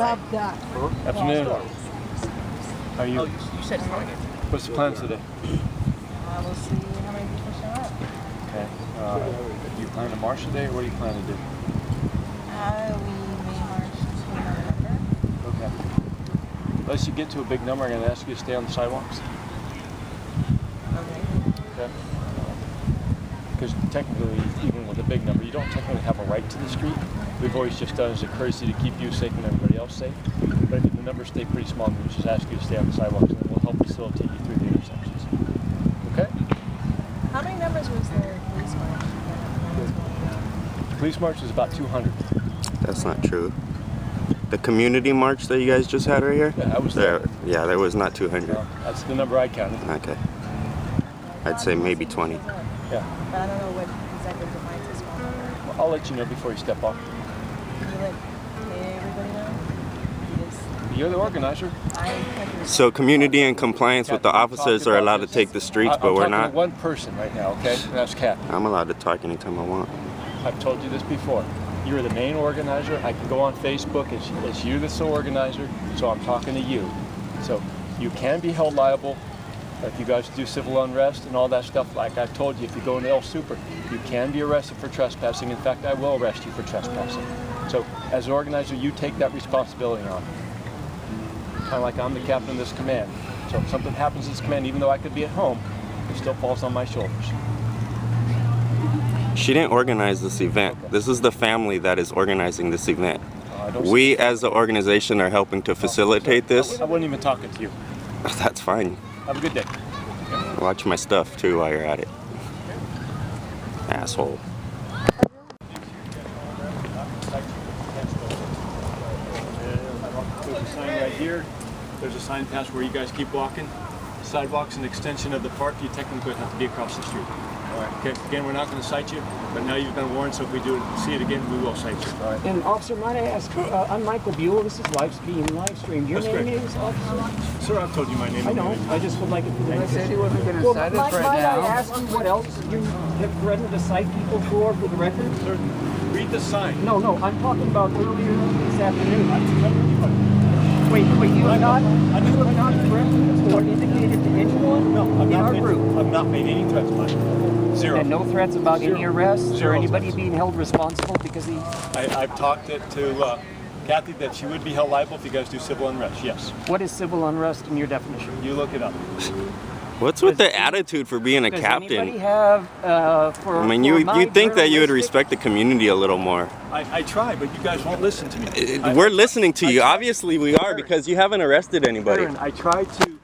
love that. Afternoon. How are you? Oh, you said fine. What's the plan today? We'll see how many people show up. Okay. Do you plan to march today, or what do you plan to do? We may march to November. Okay. Unless you get to a big number, I'm going to ask you to stay on the sidewalks. Okay. Because technically, even with a big number, you don't technically have a right to the street. We've always just done it as a courtesy to keep you safe and everybody else safe. But if the numbers stay pretty small, then we just ask you to stay on the sidewalks, and then we'll help facilitate you through the intersections. Okay? How many numbers was there police march? The police march is about 200. That's not true. The community march that you guys just had right here? Yeah, I was there. Yeah, there was not 200. No, that's the number I counted. Okay. I'd say maybe 20. Yeah. But I don't know what exactly defines a small number. Well, I'll let you know before you step off. Can you let everybody know? Because You're the organizer. So community and compliance with the officers are allowed to take the streets, but we're not? I'm talking to one person right now, okay? And that's Cathy. I'm allowed to talk anytime I want. I've told you this before. You're the main organizer. I can go on Facebook. It's you that's the organizer, so I'm talking to you. So you can be held liable if you guys do civil unrest and all that stuff. Like I've told you, if you go into El Super, you can be arrested for trespassing. In fact, I will arrest you for trespassing. So as an organizer, you take that responsibility on. Kind of like I'm the captain of this command. So if something happens to this command, even though I could be at home, it still falls on my shoulders. She didn't organize this event. Okay. This is the family that is organizing this event. We as an organization are helping to facilitate this. I wasn't even talking to you. That's fine. Have a good day. Watch my stuff too while you're at it. Asshole. There's a sign right here. There's a sign past where you guys keep walking. Sidewalk's an extension of the park. You technically have to be across the street. All right. Okay. Again, we're not going to cite you, but now you've been warned. So if we see it again, we will cite you. All right. And officer, might I ask? I'm Michael Buell. This is being live streamed. Your name is officer? Sir, I've told you my name. I know. I just would like it for the record. said he wasn't going to cite us right might now. I ask you what else you have threatened to cite people for the record? Sir, read the sign. No, I'm talking about earlier this afternoon. Wait, you have not threatened or indicated to anyone in our group? I've not made any threats, Mike. Zero. And no threats about any arrests Zero or anybody threats. being held responsible because he... I've talked to Cathy that she would be held liable if you guys do civil unrest, yes. What is civil unrest in your definition? You look it up. What's with the attitude for being a Does captain? anybody have, I mean, you'd think that you would respect the community a little more. I try, but you guys won't listen to me. We're listening to you. Obviously we are, because you haven't arrested anybody. Aaron, I try to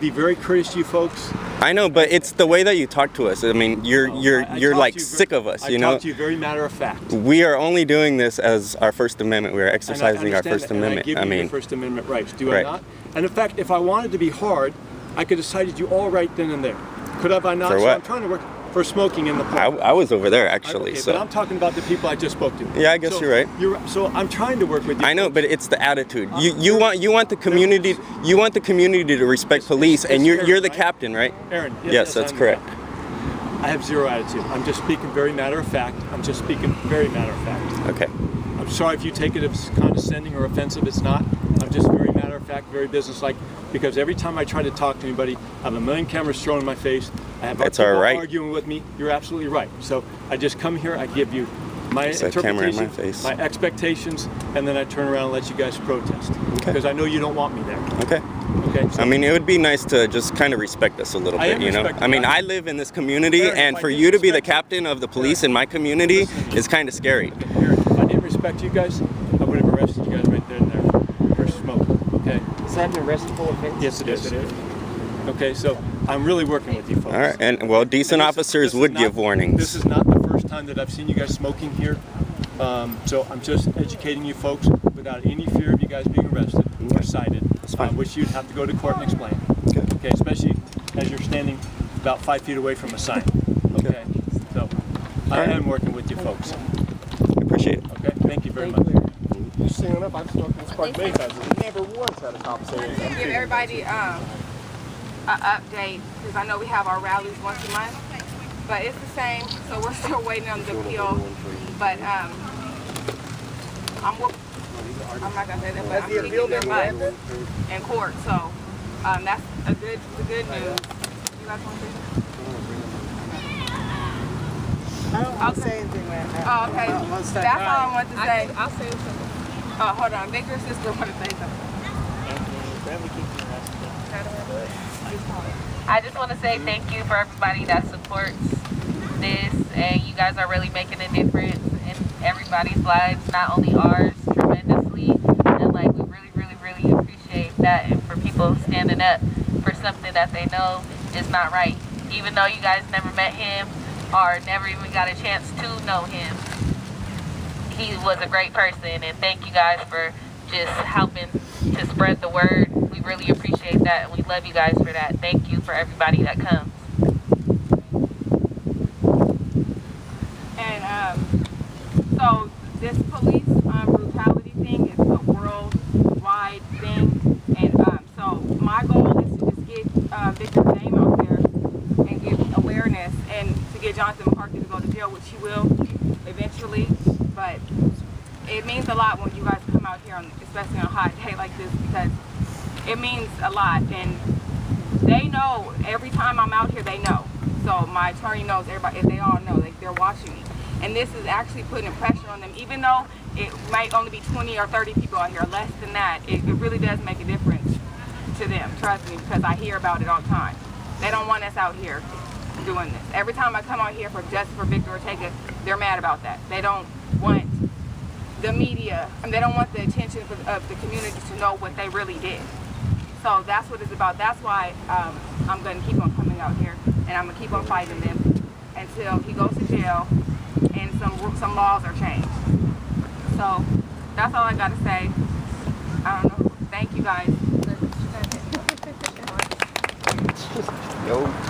be very courteous to you folks. I know, but it's the way that you talk to us. I mean, you're like sick of us, you know? I talk to you very matter of fact. We are only doing this as our First Amendment. We are exercising our First Amendment. I give you your First Amendment rights, do I not? And in fact, if I wanted to be hard, I could have cited you all right then and there. Could have I not? For so what? I'm trying to work for smoking in the park. I was over there actually. Okay, so. but I'm talking about the people I just spoke to. Yeah, I guess you're right. So I'm trying to work with you. I know, but it's the attitude. You want the community. You want the community to respect police, and you're the captain, right? Aaron. Yes, that's correct. I have zero attitude. I'm just speaking very matter of fact. I'm just speaking very matter of fact. Okay. I'm sorry if you take it as condescending or offensive. It's not. I'm just very matter of fact, very businesslike. Because every time I try to talk to anybody, I have a million cameras thrown in my face. I have That's people all right. arguing with me. You're absolutely right. So I just come here. I give you my interpretation, my expectations, and then I turn around and let you guys protest. Okay. Because I know you don't want me there. Okay. Okay. So I mean, it would be nice to just kind of respect us a little bit, you know? I mean, I live in this community, and for you to be the captain of the police in my community is kind of scary. Aaron, if I didn't respect you guys, I would have arrested you guys right there and there for smoke. Okay. Is that an arrestable offense? Yes, it is. Okay, so I'm really working with you folks. All right, and well, decent officers would give warnings. This is not the first time that I've seen you guys smoking here. So I'm just educating you folks without any fear of you guys being arrested or cited. That's fine. Which you'd have to go to court and explain. Okay, especially as you're standing about 5 feet away from a sign. Okay, so I am working with you folks. I appreciate it. Okay, thank you very much. You're singing up. I've smoked in this park many times. We never once had a conversation. Give everybody an update, because I know we have our rallies once a month, but it's the same, so we're still waiting on the appeal. But I'm not gonna say that, but I'm kicking their butt in court. So that's the good news. You guys want to say something? I don't want to say anything right now. Oh, okay. That's all I want to say. I'll say something. Oh, hold on. Victor's sister want to say something. I just want to say thank you for everybody that supports this, and you guys are really making a difference in everybody's lives, not only ours, tremendously. And like, we really appreciate that, and for people standing up for something that they know is not right. Even though you guys never met him or never even got a chance to know him, he was a great person, and thank you guys for just helping to spread the word. We really appreciate that, and we love you guys for that. Thank you for everybody that comes. And so this police brutality thing is a worldwide thing, and so my goal is to just get Victor's name out there and give awareness, and to get Jonathan McCarthy to go to jail, which he will eventually. But it means a lot when you guys come out here, especially on a hot day like this, because it means a lot, and they know. Every time I'm out here, they know. So my attorney knows, everybody, they all know, like, they're watching me. And this is actually putting pressure on them, even though it might only be 20 or 30 people out here, less than that, it really does make a difference to them, trust me, because I hear about it all the time. They don't want us out here doing this. Every time I come out here for justice for Victor Ortega, they're mad about that. They don't want the media, and they don't want the attention of the community to know what they really did. So that's what it's about. That's why I'm going to keep on coming out here, and I'm going to keep on fighting them until he goes to jail and some laws are changed. So that's all I got to say. I don't know. Thank you guys.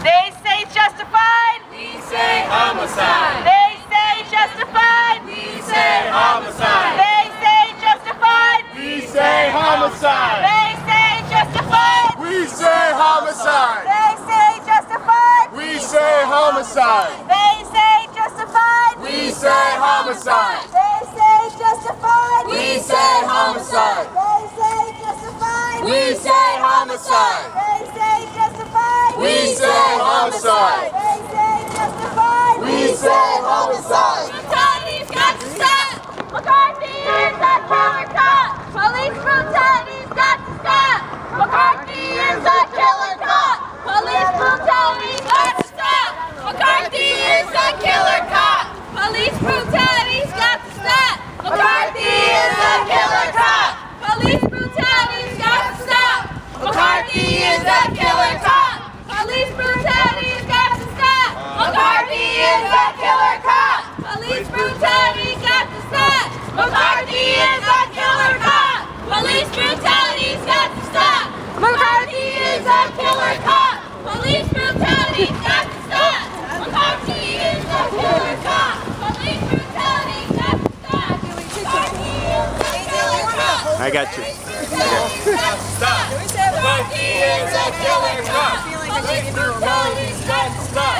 They say justified. We say homicide. They say justified. We say homicide. They say justified. We say homicide. They say justified. We say homicide. They say justified. We say homicide. They say justified. We say homicide. They say justified. We say homicide. They say justified. We say homicide. They say justified. We say homicide. They say justified. We say homicide. Brutality's got to stop. McCarthy is a killer cop. Police brutality's got to stop. McCarthy is a killer cop. Police brutality's got to stop. McCarthy is a killer cop. Police brutality's got to stop. McCarthy is a killer cop. Police brutality's got to stop. McCarthy is a killer cop. Police brutality's got to stop. McCarthy is a killer cop. Police brutality's got to stop. McCarthy is a killer cop. Police brutality's got to stop. McCarthy is a killer cop. Police brutality's got to stop. McCarthy is a killer cop. Police brutality's got to stop. McCarthy is a killer cop. I got you. Stop. McCarthy is a killer cop. Police brutality's got to stop.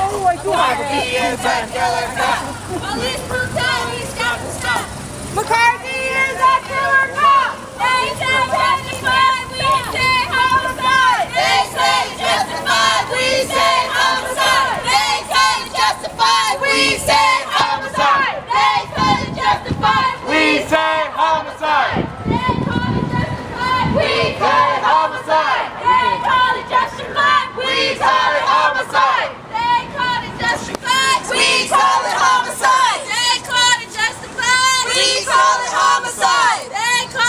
McCarthy is a killer cop. Police brutality's got to stop. McCarthy is a killer cop. They say justified, we say homicide. They say justified. We say homicide. They say justified. We say homicide. They say justified, We say homicide. they call it justified. We say homicide. They call it justified. We say homicide. They call it justified. We call it homicide. They call it justified. We call it homicide. They call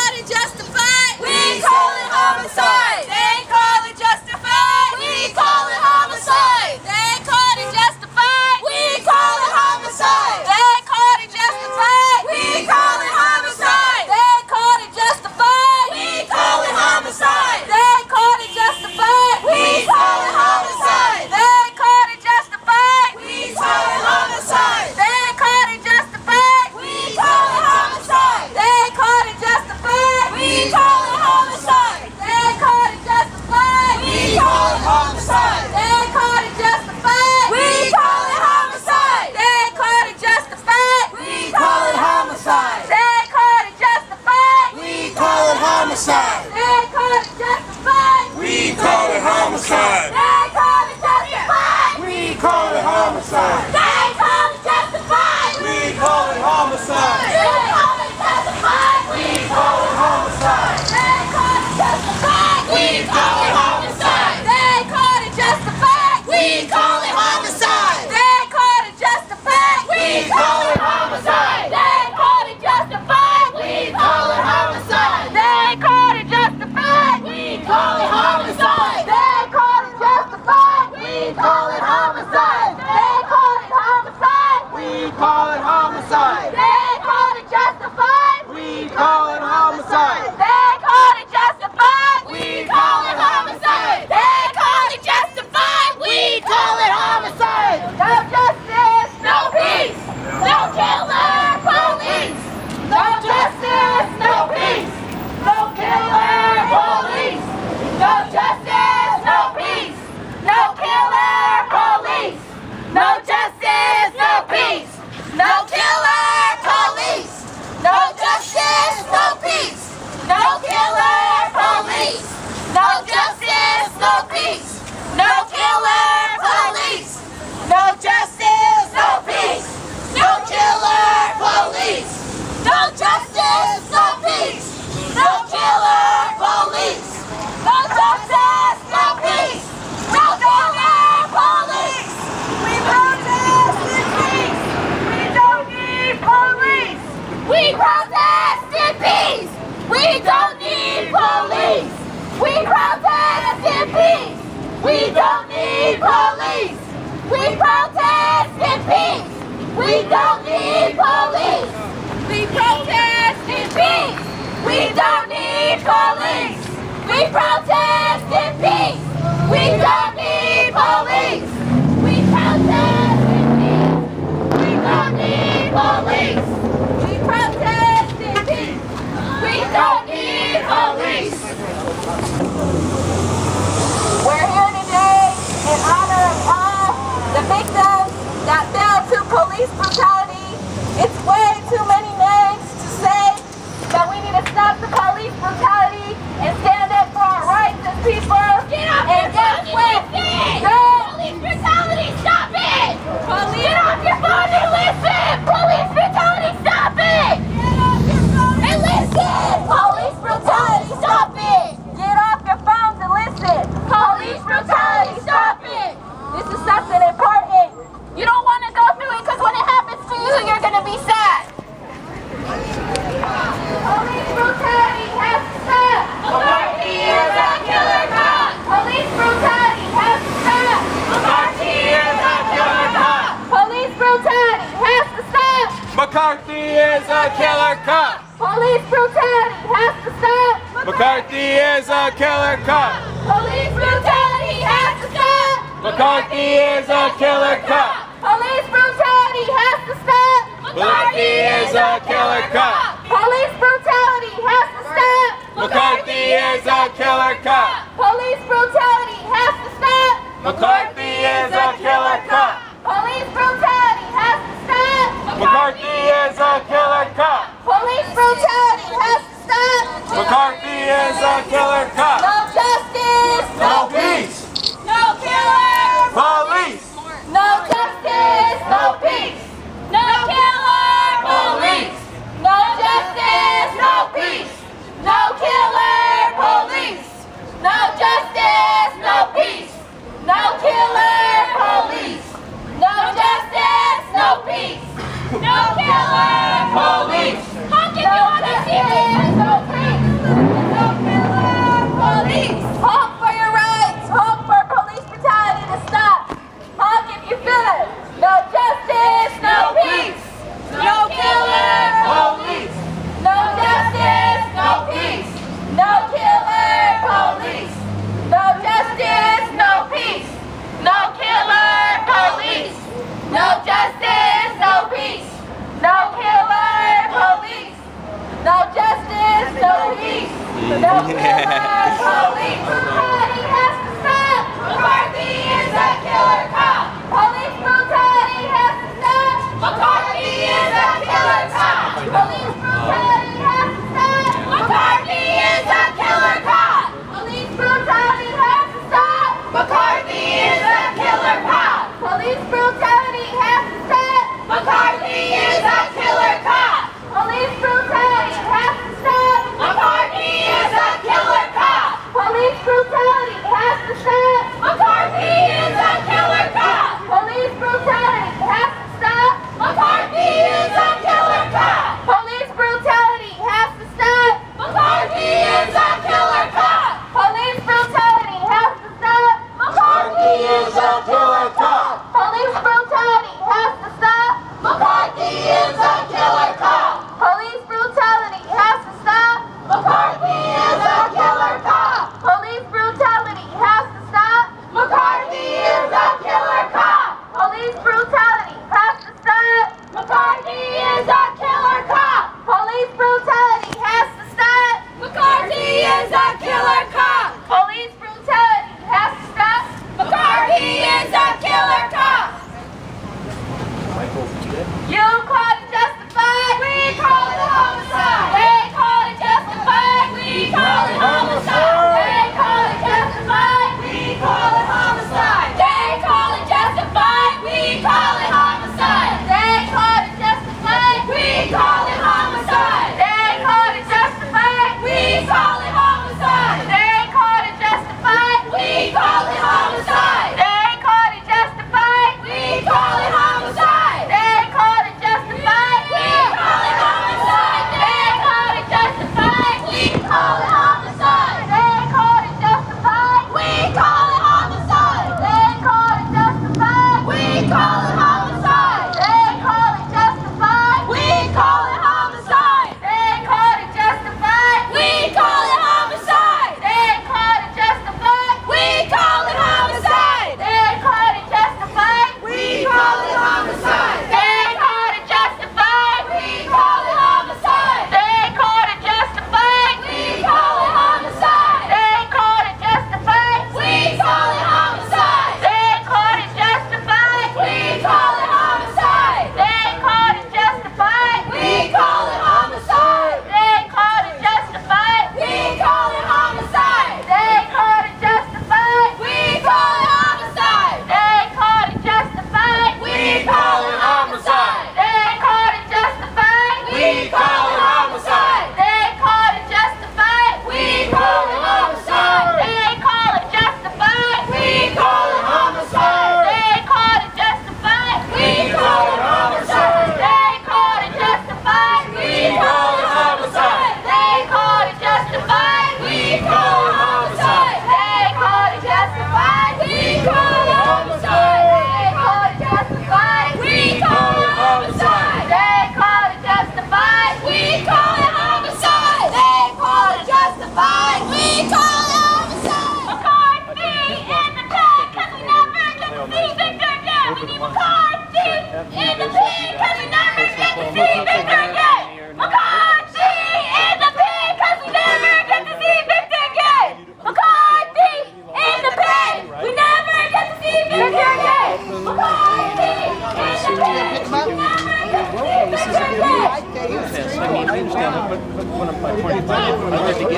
homicide. They call it justified. We call it homicide. They call it justified. We call it homicide. They call it justified. We call it homicide. They call it justified. We call it homicide. They call it justified. We call it homicide. They call it justified. We call it homicide. They call it justified. We call it homicide. They call it justified. We call it homicide. They call it justified. We call it homicide. They call it justified. We call it homicide. They call it homicide. We call it homicide. They call it justified. We call it homicide. They call it justified. We call it homicide. They call it justified. We call it homicide. No justice, no peace. No killer, police. No justice, no peace. No killer, police. No justice, no peace. No killer, police. No justice, no peace. No killer, police. No justice, no peace. No killer, police. No justice, no peace. No killer, police. No justice, no peace. No killer, police. No justice, no peace. No killer, police. No justice, no peace. No killer, police. We protest in peace. We don't need police. We protest in peace. We don't need police. We protest in peace. We don't need police. We protest in peace. We don't need police. We protest in peace. We don't need police. We protest in peace. We don't need police. We protest in peace. We don't need police. We protest in peace. We don't need police. We're here today in honor of all the victims that fell to police brutality. It's way too many names to say that we need to stop the police brutality and stand up for our rights as people. Get off and guess what? Police brutality, stop it! Get off your phone and listen! Police brutality, stop it! Get off your phone and listen! Police brutality, stop it! Get off your phones and listen! Police brutality, stop it! This is something important. You don't want to go through it because when it happens to you, you're going to be sad. Police brutality has to stop. McCarthy is a killer cop. Police brutality has to stop. McCarthy is a killer cop. Police brutality has to stop. McCarthy is a killer cop. Police brutality has to stop. McCarthy is a killer cop. Police brutality has to stop. McCarthy is a killer cop. Police brutality has to stop. McCarthy is a killer cop. Police brutality has to stop. McCarthy is a killer cop. Police brutality has to stop. McCarthy is a killer cop. Police brutality has to stop. McCarthy is a killer cop. Police brutality has to stop. McCarthy is a killer cop. No justice. No peace. No killer. Police. No justice. No peace. No killer. Police. No justice. No peace. No killer. Police. No justice. No peace. No killer. Police. No justice. No peace. No killer. Police. How can you understand? No peace. No killer. Police. Hope for your rights. Hope for police brutality to stop. How can you feel it? No justice. No peace. No killer. Police. No justice. No peace. No killer. Police. No justice. No peace. No killer. Police. No justice. No peace. No killer. Police. No justice. No peace. No killer. Police. Brutality has to stop. McCarthy is a killer cop. Police brutality has to stop. McCarthy is a killer cop. Police brutality has to stop. McCarthy is a killer cop.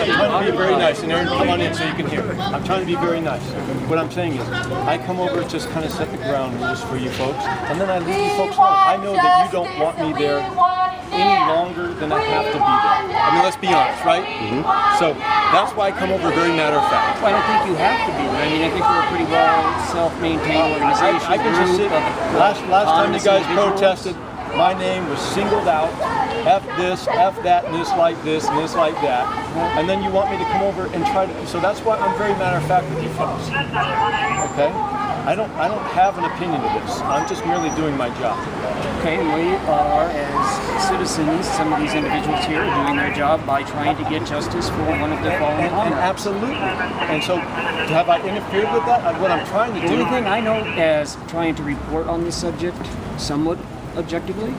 trying to be very nice, and Aaron, come on in so you can hear. I'm trying to be very nice. What I'm saying is, I come over to just kind of set the ground rules for you folks, and then I leave you folks alone. I know that you don't want me there any longer than I have to be there. I mean, let's be honest, right? So that's why I come over very matter of fact. Well, I don't think you have to be there. I mean, I think we're a pretty well self-maintained organization. I can just sit. Last time you guys protested, my name was singled out. F this, F that, and this like this, and this like that. And then you want me to come over and try to. So that's why I'm very matter of fact with you folks. Okay? I don't have an opinion of this. I'm just merely doing my job. Okay, and we are, as citizens, some of these individuals here are doing their job by trying to get justice for one of their fallen comrades. Absolutely. And so, have I interfered with that? What I'm trying to do... The only thing I know as trying to report on this subject somewhat objectively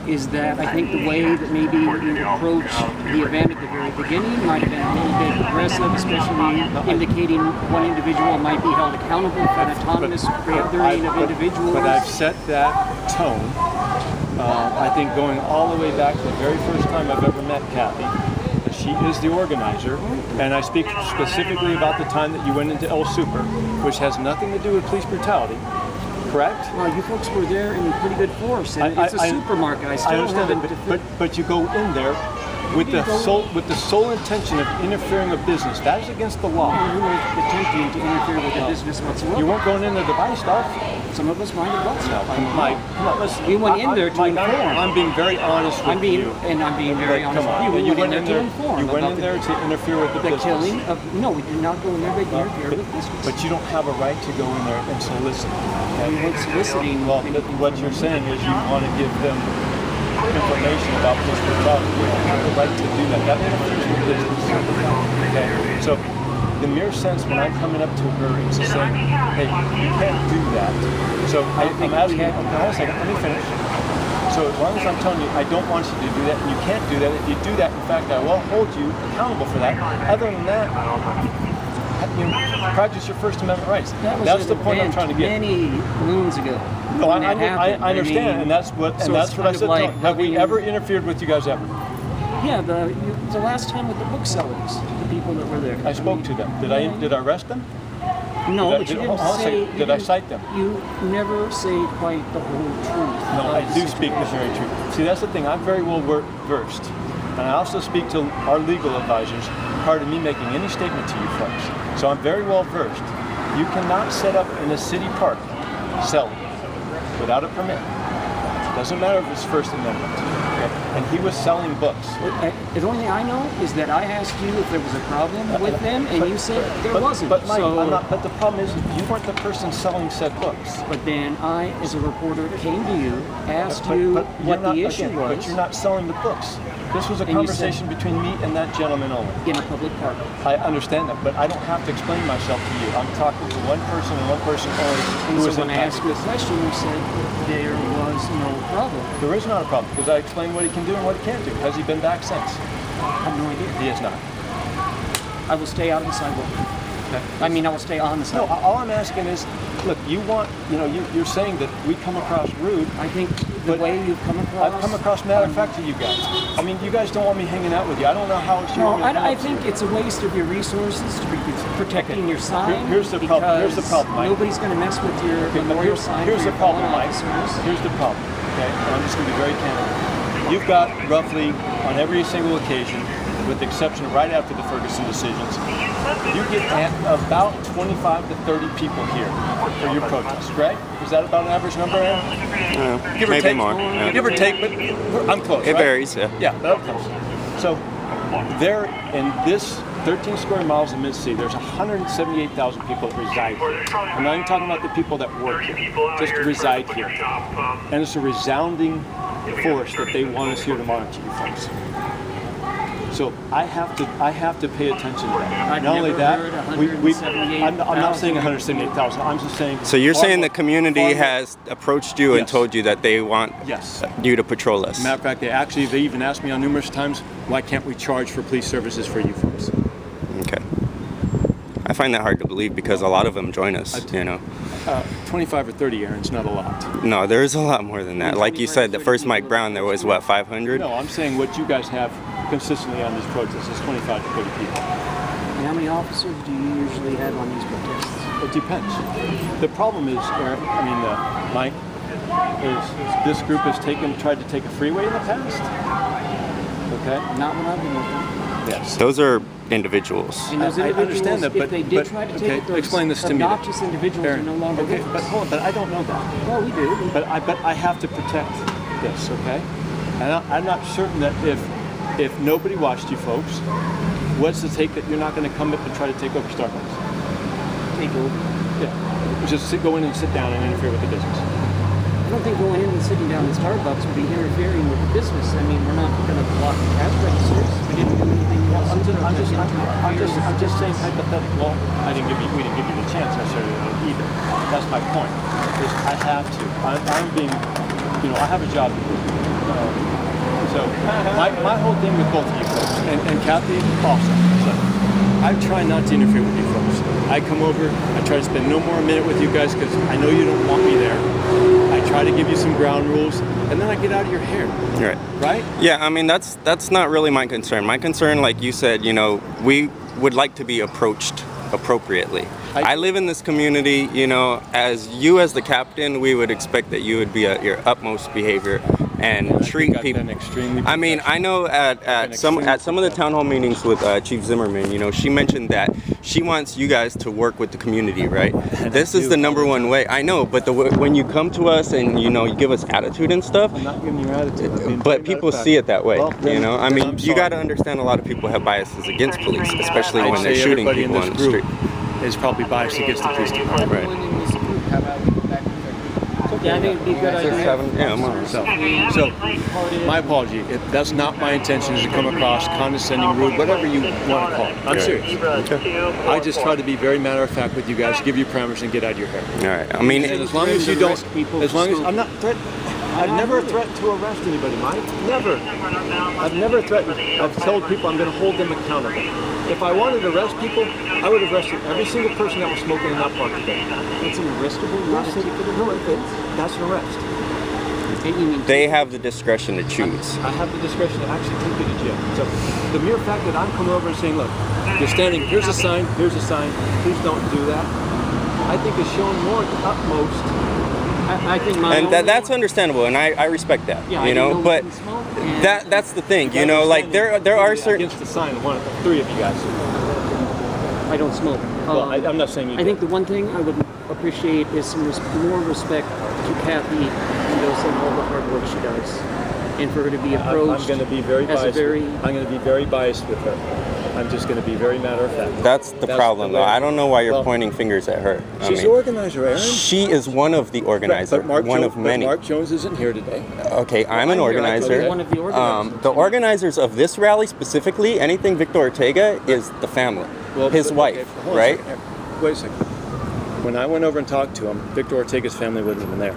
is that I think the way that maybe you approach the event at the very beginning might have been a little bit aggressive, especially indicating one individual might be held accountable for an autonomous gathering of individuals. But I've set that tone, I think, going all the way back to the very first time I've ever met Cathy. She is the organizer, and I speak specifically about the time that you went into El Super, which has nothing to do with police brutality. Correct? Well, you folks were there in pretty good force, and it's a supermarket. I understand that, but you go in there with the sole intention of interfering with business. That is against the law. We weren't attempting to interfere with the business whatsoever. You weren't going in there to buy stuff. Some of us minded bought stuff. Come on, listen. We went in there to inform. I'm being very honest with you. And I'm being very honest with you. We went in there to inform. You went in there to interfere with the business. Killing of... No, we did not go in there to interfere with business. But you don't have a right to go in there and solicit. We weren't soliciting. Well, what you're saying is you want to give them information about police brutality. You don't have the right to do that. That interferes with business. Okay? So, the mere sense when I'm coming up to her and saying, hey, you can't do that. So I'm asking, hold on a second, let me finish. So as long as I'm telling you, I don't want you to do that, and you can't do that. If you do that, in fact, I will hold you accountable for that. Other than that, you practice your First Amendment rights. That's the point I'm trying to get. Many moons ago. No, I understand, and that's what I said. Like have we ever interfered with you guys ever? Yeah, the last time with the booksellers, the people that were there. I spoke to them. Did I arrest them? No, but you didn't say... Did I cite them? You never say quite the whole truth. No, I do speak the very truth. See, that's the thing. I'm very well versed. And I also speak to our legal advisors prior to me making any statement to you folks. So I'm very well versed. You cannot set up in a city park selling without a permit. It doesn't matter if it's First Amendment. Okay? And he was selling books. The only thing I know is that I asked you if there was a problem with them, and you said there wasn't. But Mike, but the problem is you weren't the person selling said books. But then I, as a reporter, came to you, asked you what the issue was. But you're not selling the books. This was a conversation between me and that gentleman only. In a public park. I understand that, but I don't have to explain myself to you. I'm talking to one person and one person only. And so when I asked you a question, you said there was no problem. There is not a problem, because I explained what he can do and what he can't do. Has he been back since? I have no idea. He has not. I will stay out of the sidewalk. I mean, I will stay on the sidewalk. No, all I'm asking is, look, you're saying that we come across rude. I think the way you've come across... I've come across matter of fact to you guys. I mean, you guys don't want me hanging out with you. I don't know how it's No, I think it's a waste of your resources to be protecting your sign. Here's the problem. Here's the problem, Mike. Nobody's going to mess with your memorial sign. Here's the problem, Mike. Here's the problem. Okay, I'm just going to be very candid. You've got roughly, on every single occasion, with the exception right after the Ferguson decisions, you get about 25 to 30 people here for your protests, right? Is that about an average number, Aaron? Give or maybe take, more. Yeah. Give or take, but I'm close, It right? varies, yeah. Yeah, but I'm close. So there, in this 13 square miles of Mid-City, there's 178,000 people that reside here. I'm not even talking about the people that work here, just to reside here. And it's a resounding force that they want us here to monitor you folks. So I have to pay attention to that. Not only that, I'm not saying 178,000. I'm just saying. So you're saying the community has approached you and told you that they want you to patrol us? Matter of fact, they even asked me on numerous times, why can't we charge for police services for you folks? Okay. I find that hard to believe because a lot of them join us. 25 or 30, Aaron's not a lot. No, there is a lot more than that. Like you said, the first Mike Brown, there was what, 500? No, I'm saying what you guys have consistently on these protests is 25 to 30 people. And how many officers do you usually have on these protests? It depends. The problem is, Mike, is this group has tried to take a freeway in the past. Okay? Not when I've been with them. Yes. Those are individuals. And those I individuals, understand that, but if they did try to take it, those explain this to me. obnoxious individuals are no longer Okay, with but us. hold on, but I don't know that. Well, we do. But I have to protect this, okay? And I'm not certain that if nobody watched you folks, what's the take that you're not going to come up and try to take over Starbucks? Take over. Yeah. Just go in and sit down and interfere with the business. I don't think going in and sitting down in Starbucks would be interfering with the business. I mean, we're not going to block the cash registers. We didn't do anything else. I'm just saying hypothetical. Well, we didn't give you the chance necessarily either. That's my point. Is I have to. I'm being, I have a job to do. So my whole thing with both of you folks and Cathy also. So I try not to interfere with you folks. I come over. I try to spend no more a minute with you guys because I know you don't want me there. I try to give you some ground rules, and then I get out of your hair. Right. Right? Yeah, I mean, that's not really my concern. My concern, like you said, we would like to be approached appropriately. I live in this community, as the captain, we would expect that you would be at your utmost behavior and treat people. I mean, I know at some of the town hall meetings with Chief Zimmerman, she mentioned that she wants you guys to work with the community, right? This is the number one way. I know, but when you come to us and you give us attitude and stuff, I'm not giving you attitude. but people see it that way. Well, I mean, you got to understand a lot of people have biases against police, especially when they're shooting people on the street. Is probably biased against the police department. Right. Yeah, I think it'd be a good idea. Yeah, I'm on. So, my apology. That's not my intention, is to come across condescending, rude, whatever you want to call it. I'm serious. Okay. I just try to be very matter of fact with you guys, give you parameters, and get out of your hair. All right. I mean, and as long as you don't, I'm not threatening. I've never threatened to arrest anybody, Mike. Never. I've never threatened. I've told people I'm going to hold them accountable. If I wanted to arrest people, I would have arrested every single person that was smoking in that park today. It's an arrestable, not a ticket. No, that's an arrest. they have the discretion to choose. I have the discretion to actually take you to jail. So the mere fact that I'm coming over and saying, look, you're standing, here's a sign, please don't do that, I think is showing more at the utmost. I think and that's understandable, and I respect that, yeah, you know, but that's the thing, you know, like there are certain... Against the sign, three of you guys. I don't smoke. Well, I'm not saying you I think the one thing I would appreciate is some more respect to Cathy and all the hard work she does, and for her to be approached. I'm going to be very biased. I'm going to be very biased with her. I'm just going to be very matter of fact. That's the problem, though. I don't know why you're pointing fingers at her. She's the organizer, Aaron. She is one of the organizers, one of many. Mark Jones isn't here today. Okay, I'm an organizer. One of the organizers. The organizers of this rally specifically, anything Victor Ortega, is the family, his wife, right? Wait a second. When I went over and talked to him, Victor Ortega's family wasn't even there.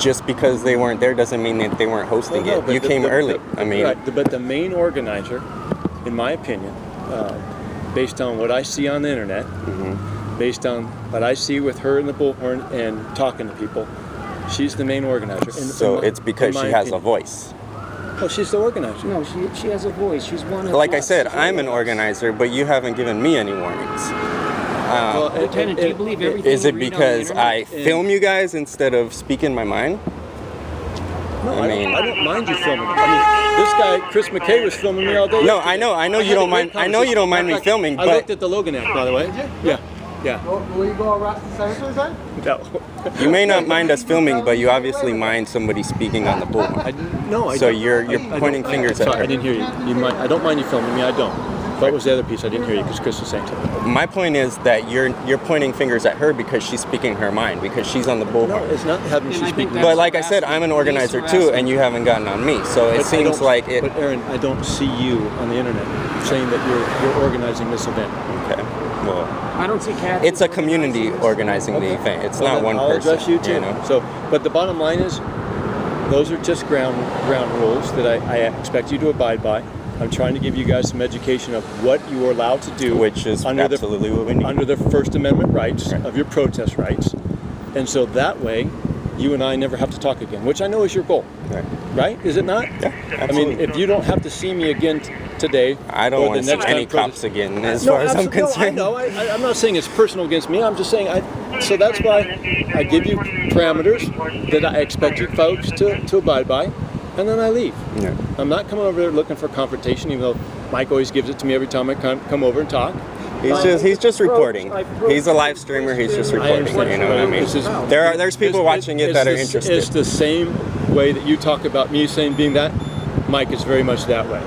Just because they weren't there doesn't mean that they weren't hosting it. You came early. I mean, but the main organizer, in my opinion, based on what I see on the internet, based on what I see with her in the bullhorn and talking to people, she's the main organizer. So it's because she has a voice. Oh, she's the organizer. No, she has a voice. She's one of Like I said, I'm an organizer, but you haven't given me any warnings. Lieutenant, do you believe everything? Is it because I film you guys instead of speaking my mind? No, I don't mind you filming. I mean, this guy, Chris McKay, was filming me all day. No, I know you don't mind. I know you don't mind me filming. But I looked at the Logan Act, by the way. Yeah. Will you go arrest the senators then? No. You may not mind us filming, but you obviously mind somebody speaking on the bullhorn. No, I so don't. you're pointing fingers at her. I didn't hear you. I don't mind you filming me. I don't. What was the other piece? I didn't hear you because Chris was saying something. My point is that you're pointing fingers at her because she's speaking her mind, because she's on the bullhorn. No, it's not having she's speaking. But like I said, I'm an organizer too, and you haven't gotten on me. So it seems like it. But Aaron, I don't see you on the internet saying that you're organizing this event. Okay. Well, I don't see Cathy. It's a community organizing the event. It's not one I'll person. address you too. You know? So, but the bottom line is, those are just ground rules that I expect you to abide by. I'm trying to give you guys some education of what you are allowed to do, which is absolutely what we need. Under the First Amendment rights of your protest rights, and so that way, you and I never have to talk again, which I know is your goal. Right. right? Is it not? Yeah, I mean, if you don't have to see me again today, I don't or want the to see next any time cops again, as far as I'm concerned. No, I know. I'm not saying it's personal against me. I'm just saying, so that's why I give you parameters that I expect you folks to abide by, and then I leave. Yeah. I'm not coming over there looking for confrontation, even though Mike always gives it to me every time I come over and talk. He's just reporting. He's a live streamer. He's just reporting. You know what I mean? There's people watching it that are interested. It's the same way that you talk about me saying being that. Mike is very much that way.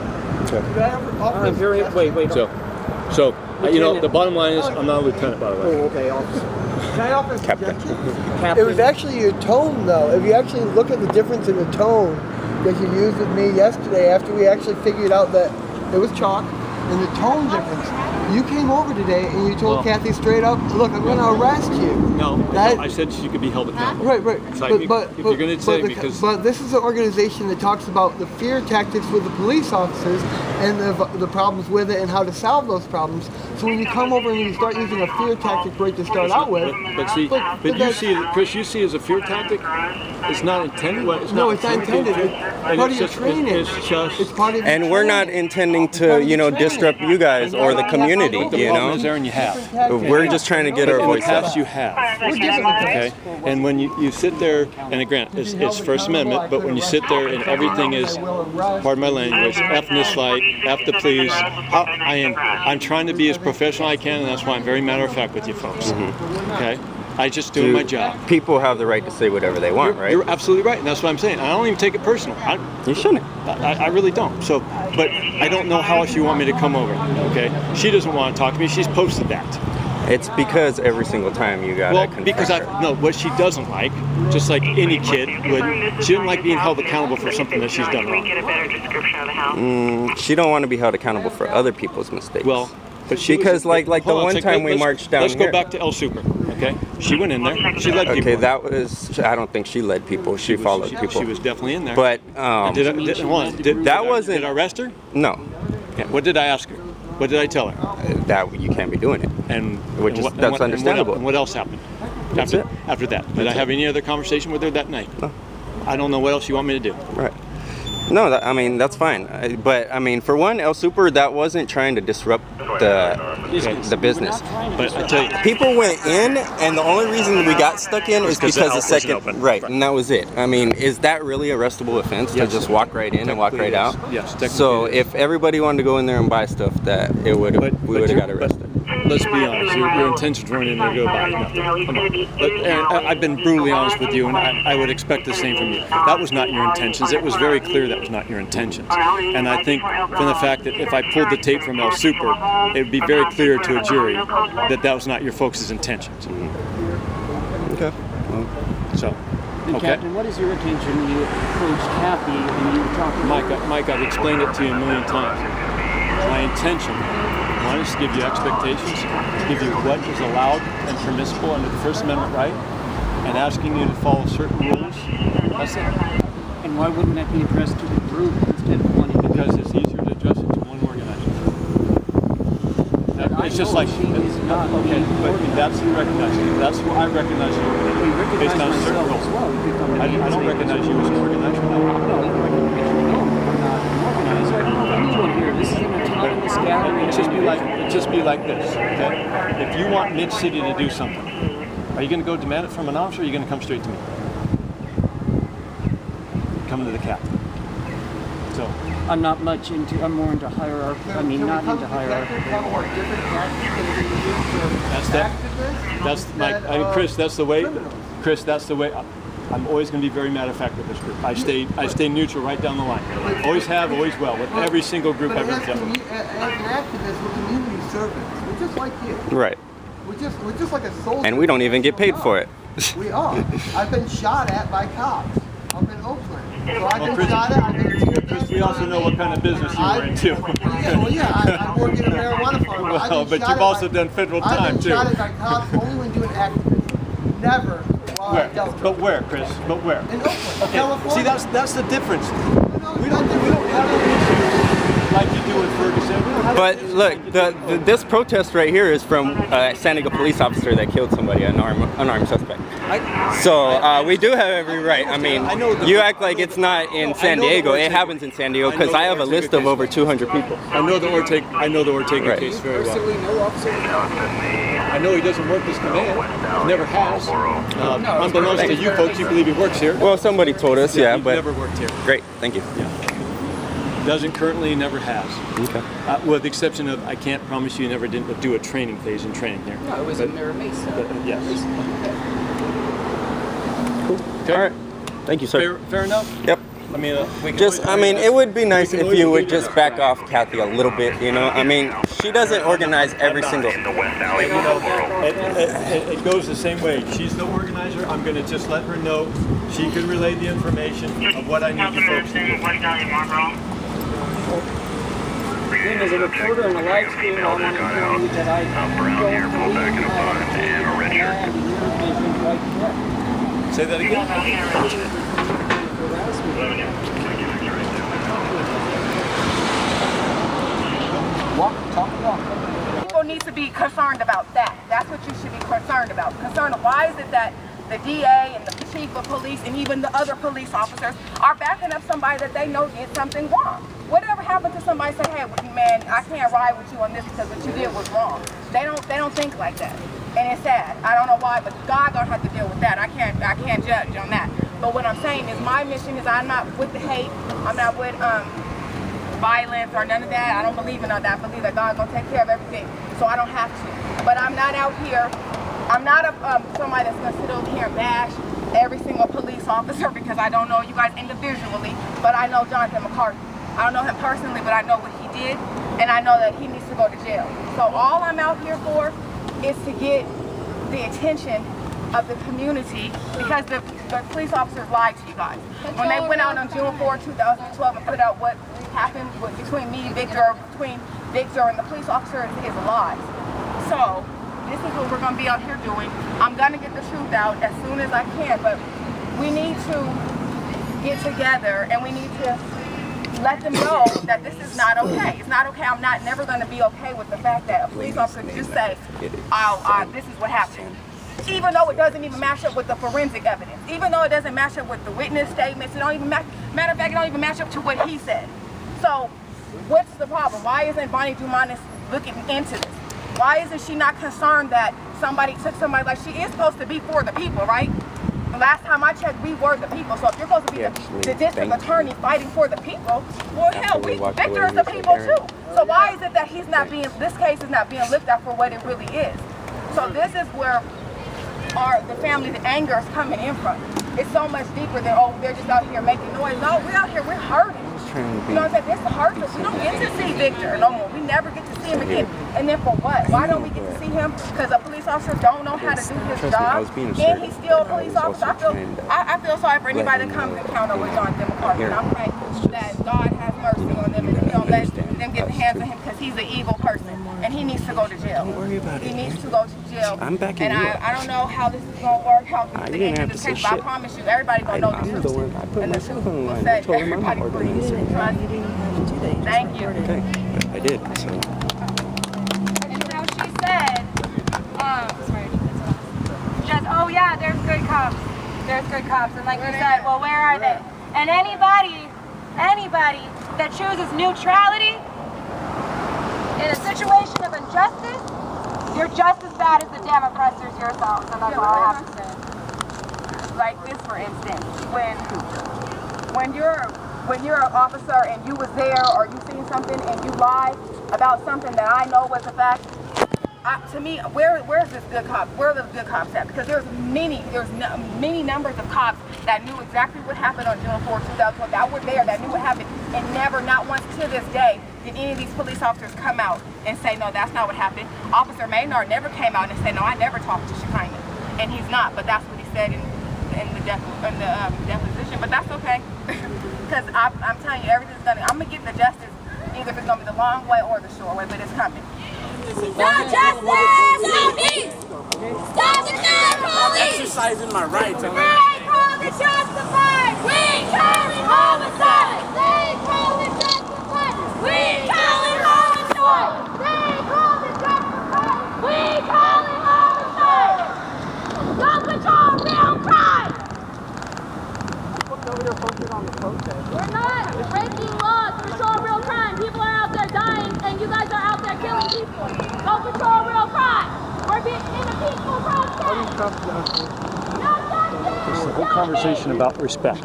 Wait. So you know, the bottom line is, I'm not a lieutenant, by the way. Oh, okay, officer. Can I offer a Captain. suggestion? It was actually your tone, though. If you actually look at the difference in the tone that you used with me yesterday, after we actually figured out that it was chalk, and the tone difference. You came over today and you told Cathy straight up, look, I'm going to arrest you. No, I said she could be held accountable. Right. If you're going to say because... But this is an organization that talks about the fear tactics with the police officers and the problems with it and how to solve those problems. So when you come over and you start using a fear tactic right to start out with... But you see, Chris, you see it as a fear tactic? It's not intended? It's not intended. It's part of your training. It's part of your And we're not intending to, disrupt you guys or the community, The problem is, Aaron, you have. We're just trying to get our voice out. In the past, you have. Okay? And when you sit there, and again, it's First Amendment, but when you sit there and everything is, pardon my language, F Nisslet, F the police, I'm trying to be as professional as I can, and that's why I'm very matter-of-fact with you folks. Okay? I just doing my job. People have the right to say whatever they want, right? You're absolutely right, and that's what I'm saying. I don't even take it personal. You shouldn't. I really don't. So, but I don't know how else you want me to come over. Okay, she doesn't want to talk to me. She's posted that. It's because every single time you gotta confront because her. what she doesn't like, just like any kid would, she doesn't like being held accountable for something that she's done wrong. She don't want to be held accountable for other people's mistakes. Well, but because like the one time we marched down Let's here. go back to El Super. Okay, she went in there. She led people. Okay, that was. I don't think she led people. She followed people. She was definitely in there. But did I arrest her? No. Okay, what did I ask her? What did I tell her? That you can't be doing it. That's understandable. And what else happened? After that, did I have any other conversation with her that night? No. I don't know what else you want me to do. Right. No, that's fine. But I mean, for one, El Super, that wasn't trying to disrupt the business. But I tell you, people went in, and the only reason we got stuck in is because the second, right, and that was it. I mean, is that really arrestable offense to just walk right in and walk right out? Yes. So if everybody wanted to go in there and buy stuff, that we would have got arrested. Let's be honest. Your intentions weren't in there to go buy nothing. But Aaron, I've been brutally honest with you, and I would expect the same from you. That was not your intentions. It was very clear that was not your intentions. And I think from the fact that if I pulled the tape from El Super, it would be very clear to a jury that that was not your folks' intentions. Okay. So. And Captain, what is your intention when you approach Cathy and you talk to Mike, I've explained it to you a million times. My intention, one, is to give you expectations, to give you what is allowed and permissible under the First Amendment right, and asking you to follow certain rules. That's it. And why wouldn't that be addressed to the group instead of one? Because it's easier to address it to one organizer. It's just like, okay, but that's who recognizes you. That's who I recognize you based on certain rules. I don't recognize you as an organizer. No, you recognize me. No, I'm not an organizer. I don't know anyone here. This is an autonomous gathering. It'd just be like this, okay? If you want Mid-City to do something, are you going to go demand it from an officer, or are you going to come straight to me? Come to the captain. So I'm not much into. I'm more into hierarchy. I mean, not into hierarchy. That's Mike. Chris. That's the way. Chris. That's the way. I'm always going to be very matter of fact with this group. I stay neutral right down the line. Always have, always will with every single group I've ever dealt with. As an activist, we're community servants. We're just like you. Right. We're just like a soldier. And we don't even get paid for it. We are. I've been shot at by cops up in Oakland. So I've been shot at. I've been tear gassed. We also know what kind of business you were into. I work in a marijuana farm. Well, but you've also done federal time too. I've been shot at by cops only when doing activism. Never while I dealt with. But where, Chris? But where? In Oakland, okay. California. See, that's the difference. We don't have an issue like you do with Ferguson. But look, this protest right here is from a San Diego police officer that killed somebody, an unarmed suspect. So we do have every right. I mean, you act like it's not in San Diego. It happens in San Diego because I have a list of over 200 people. I know the Ortega case very well. I know he doesn't work this command. Never has. Unbeknownst to you folks, you believe he works here. Well, somebody told us, yeah, but never worked here. Great, thank you. Yeah. Doesn't currently, never has. Okay. With the exception of, I can't promise you never didn't do a training phase in training here. No, it was in Mirror Mesa. Yes. Cool. Okay. All right. Thank you, sir. Fair enough? Yep. I mean, it would be nice if you would just back off Cathy a little bit, you know? I mean, she doesn't organize every single... It goes the same way. She's the organizer. I'm going to just let her know. She can relay the information of what I need you folks to do. Again, as a reporter and a live stream, I want to tell you that I don't believe Say that again? People need to be concerned about that. That's what you should be concerned about. Why is it that the DA and the chief of police and even the other police officers are backing up somebody that they know did something wrong? Whatever happened to somebody say, hey man, I can't ride with you on this because what you did was wrong. They don't think like that. And it's sad. I don't know why, but God gonna have to deal with that. I can't judge on that. But what I'm saying is my mission is I'm not with the hate. I'm not with violence or none of that. I don't believe in all that. I believe that God's gonna take care of everything. So I don't have to. But I'm not out here. I'm not somebody that's gonna sit over here and bash every single police officer because I don't know you guys individually, but I know Jonathan McCarthy. I don't know him personally, but I know what he did, and I know that he needs to go to jail. So all I'm out here for is to get the attention of the community because the police officers lied to you guys. When they went out on June 4, 2012 and put out what happened between me, between Victor and the police officer is lies. So this is what we're going to be out here doing. I'm going to get the truth out as soon as I can, but we need to get together and we need to let them know that this is not okay. It's not okay. I'm never going to be okay with the fact that a police officer can just say, this is what happened. Even though it doesn't even match up with the forensic evidence. Even though it doesn't match up with the witness statements. It don't even matter of fact, it don't even match up to what he said. So what's the problem? Why isn't Bonnie Dumanis looking into this? Why isn't she not concerned that somebody took somebody, like she is supposed to be for the people, right? The last time I checked, we were the people. So if you're supposed to be the district attorney fighting for the people, well, hell, Victor is the people too. So why is it that he's not being, this case is not being looked at for what it really is? So this is where the family's anger is coming in from. It's so much deeper than, oh, they're just out here making noise. No, we're out here, we're hurting. You know what I'm saying? This hurts us. We don't get to see Victor no more. We never get to see him again. And then for what? Why don't we get to see him? Because a police officer don't know how to do his job. And he's still a police officer. I feel sorry for anybody that comes and encounter with Jonathan McCarthy. And I pray that God has mercy on them and he don't let them get the hands of him because he's an evil person. And he needs to go to jail. Don't worry about it. He needs to go to jail. I'm backing you up. I don't know how this is going to work, how the end of this case, but I promise you, everybody going to know the truth. And the truth will set everybody free. Thank you. Okay, I did. So. And how she said, just, oh yeah, there's good cops. There's good cops. And like you said, well, where are they? And anybody that chooses neutrality in a situation of injustice, you're just as bad as the damn oppressors yourselves. And that's all I have to say. Like this, for instance, when you're an officer and you was there or you seen something and you lied about something that I know was a fact, to me, where's this good cop? Where are the good cops at? Because there's many numbers of cops that knew exactly what happened on June 4, 2012, that were there, that knew what happened, and never, not once to this day, did any of these police officers come out and say, no, that's not what happened. Officer Maynard never came out and said, no, I never talked to Shekinah. And he's not, but that's what he said in the deposition, but that's okay. Because I'm telling you, everything's gonna, I'm gonna get the justice, either if it's gonna be the long way or the short way, but it's coming. Stop justice! Stop peace! Stop the police! Exercising my rights. They call it justified! We call it homicide! They call it justified! We call it It's the whole conversation about respect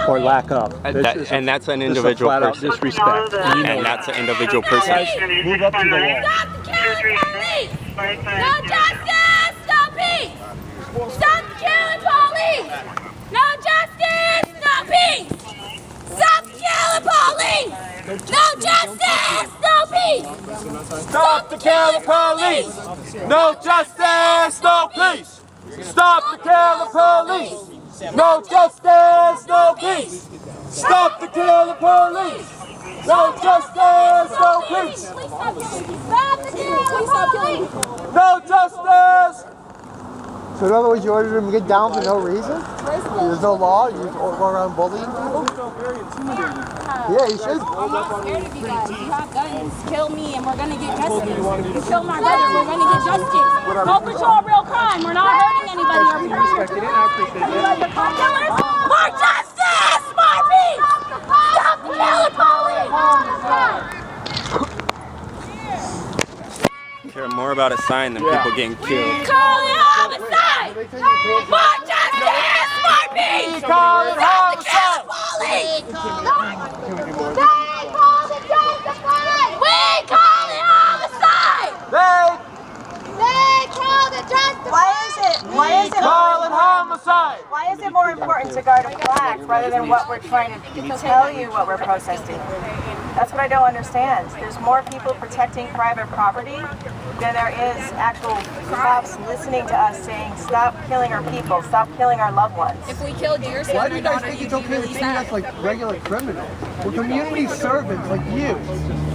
or lack of. And that's an individual flat out person. disrespect. And that's an individual person. Guys, move up to the wall. Stop the killing police! No justice, no peace! Stop the killing police! No justice, no peace! Stop the killing police! No justice, no peace! Stop the killing police! No justice, no peace! Stop the killing police! No justice, no peace! Stop the killing police! No justice, no peace! Stop the killing police! No justice! So in other words, you ordered him to get down for no reason? There's no law? You just go around bullying people? Yeah, you should. I'm not scared of you guys. You have guns. Kill me and we're gonna get justice. You kill my brother, we're gonna get justice. Go patrol real crime. We're not hurting anybody over here. More justice! More peace! Stop the killing police! Care more about a sign than people getting killed. Call it homicide! More justice! More peace! Call it Stop the homicide! killing police! They call it justice! We call it homicide! They call it justice! Why is it homicide! Why is it more important to guard a flag rather than what we're trying to tell you what we're protesting? That's what I don't understand. There's more people protecting private property than there is actual cops listening to us saying, stop killing our people, stop killing our loved ones. If we killed your son Why or do you guys daughter, think you'd it's be okay to really treat sad. us like regular criminals? We're community servants like you,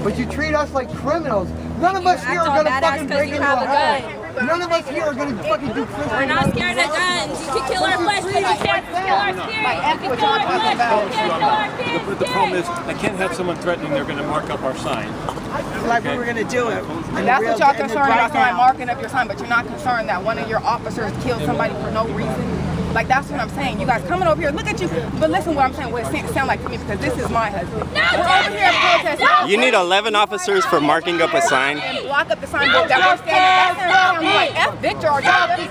but you treat us like criminals. None of us here are gonna fucking break into a house. None of us here are gonna fucking do Christian. We're not scared of guns. You can kill our flesh, but you can't kill our spirit. You can kill our flesh, but you can't kill our spirit. The problem is, I can't have someone threatening they're going to mark up our sign. Like we were gonna do it. And that's what y'all concerned about, somebody marking up your sign, but you're not concerned that one of your officers killed somebody for no reason. Like, that's what I'm saying. You guys coming over here, look at you. But listen what I'm saying, what it sound like to me, because this is my husband. We're over here protesting. You need 11 officers for marking up a sign. And block up the sign book that we're standing. That's like F Victor or somebody